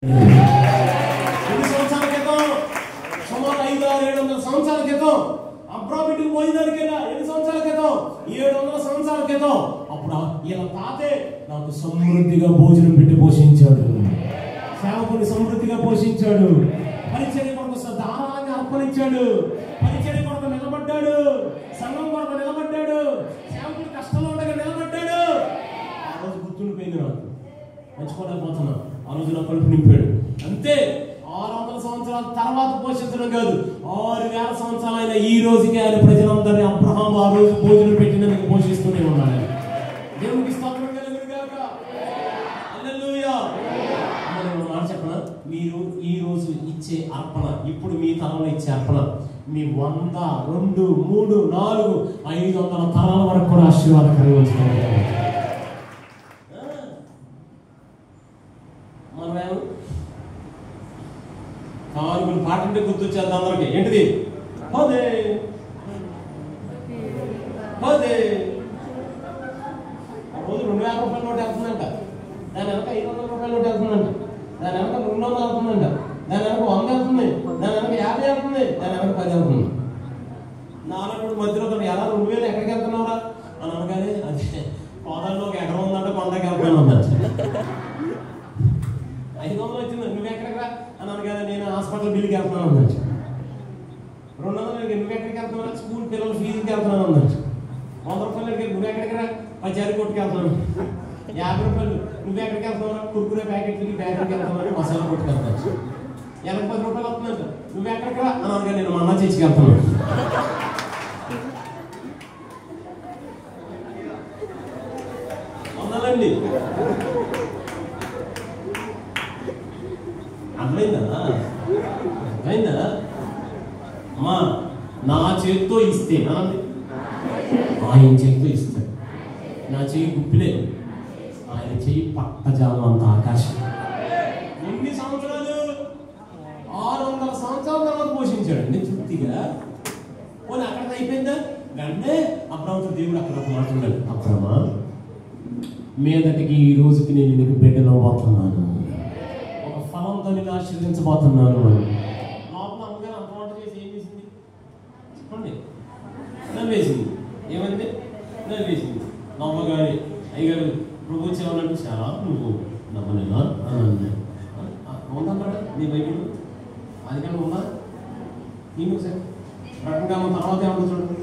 ఎన్ని సంవత్సరాల క్రితం? సుమారు 500-700 సంవత్సరాల క్రితం అబ్రాబిట్కి పోయేదానికైనా ఎన్ని సంవత్సరాల క్రితం? 700 సంవత్సరాల క్రితం. అప్పుడు ఇలా తాతే నాకు సమృద్ధిగా భోజనం పెట్టి పోషించాడు, సేవకుని సమృద్ధిగా పోషించాడు, పరిచర్య కొరకు ధారాళంగా అర్పణించాడు, పరిచర్య కొరకు నిలబడ్డాడు, సంఘం కొరకు నిలబడ్డాడు, సేవకుని కష్టంలో ఉండగా నిలబడ్డాడు. ఆ రోజు గుర్తుండిపోయింది నాకు, మర్చిపోలేకపోతున్నా. ఆ రోజు నా కడుపు నింపాడు. అంతే. 600 సంవత్సరాల తర్వాత పోషించడం కాదు, 6000 సంవత్సరాలైన ఈ రోజుకి ఆయన ప్రజలందరినీ అబ్రహాం ఆ రోజు భోజనం పెట్టినందుకు పోషిస్తూనే ఉన్నాడు. దేవునికి స్తోత్రం కలుగును గాక. హల్లెలూయా. మాట చెప్పనా, మీరు ఈ రోజు ఇచ్చే అర్పణ, ఇప్పుడు మీ తరంలో ఇచ్చే అర్పణ మీ 100, 2, 3, 4, 500 తరాల వరకు కూడా ఆశీర్వాదకరంగా ఉంచుకోవాలి. మనమేమో కానుకలు పాట అంటే గుర్తొచ్చేది అందరికి. ఏంటిది? పదే పదే. రోజు 2000 రూపాయల నోటు వెళ్తుందంట, దాని వెనక 500 రూపాయల నోటు వెళ్తుందంట, దాని వెనక 200 వెళ్తుందంట, దాని వెనక 100 వెళ్తుంది, దాని వెనక 50 వెళ్తుంది, దాని వెనక 10 వెళ్తుంది. నాలుగు మధ్యలో ఎలా 2000 ఎక్కడికి వెళ్తున్నావురా అని అనగానే అదే కోదాల్లో ఒక ఎకరం ఉందంటే కొండకి వెళ్తాను ఉందంట. 500 వచ్చింది, నువ్వు ఎక్కడికి రా అని అనగానే నేను హాస్పిటల్ బిల్లుకి వెళ్తున్నాను ఉందంట. 200 నువ్వు ఎక్కడికి వెళ్తున్నా? స్కూల్ పిల్లల ఫీజుకి వెళ్తున్నాను ఉందంట. 100 రూపాయలు నువ్వు ఎక్కడికి రా? పచారీ కొట్టుకు వెళ్తున్నాను. 50 రూపాయలు నువ్వు ఎక్కడికి వెళ్తున్నావు? కుర్కురే ప్యాకెట్లకి బ్యాటరీకి వెళ్తున్నాను, మసాలా కొట్టుకు వెళ్తాను. 10 రూపాయలు వస్తుందంట, నువ్వు ఎక్కడికి రా అని అనగా నేను మా అన్న చర్చికి వెళ్తున్నాను. వందలండి. అర్థమైందా? అర్థమైందా? అమ్మా నా చేతితో ఇస్తే అనండి, ఆయన చేతితో ఇస్తాడు. నా చెయ్యి గుప్పిలే, ఆయన చెయ్యి పట్టజాలం అంత ఆకాశం. ఎన్ని సంవత్సరాలు? 600 సంవత్సరాల తర్వాత పోషించాడండి తృప్తిగా. పోనీ అక్కడ అయిపోయిందా? అంటే అబ్రాహాముతో దేవుడు అక్కడ ఒక మాట ఉన్నాడు, అబ్రామా మీదటికి ఈ రోజుకి నేను నీకు బిడ్డనవ్వబోతున్నాను, ఒక ఫలంతో నేను ఆశీర్వదించబోతున్నాను. లోపల అమ్మగారు అంత వంట చేసి ఏం చేసింది చెప్పండి? నవ్వేసింది. ఏమంది? నవ్వేసింది. నవ్వగానే అయ్యగారు ప్రభు వచ్చేవాళ్ళంటే చాలా నువ్వు నమ్మలేనా అని అన్నాడు. ఉందన్నాడు నీ బైబిల్ అది కానీ ఉందా? నేను సార్ రకంగా తర్వాత ఏమన్నా చూడండి.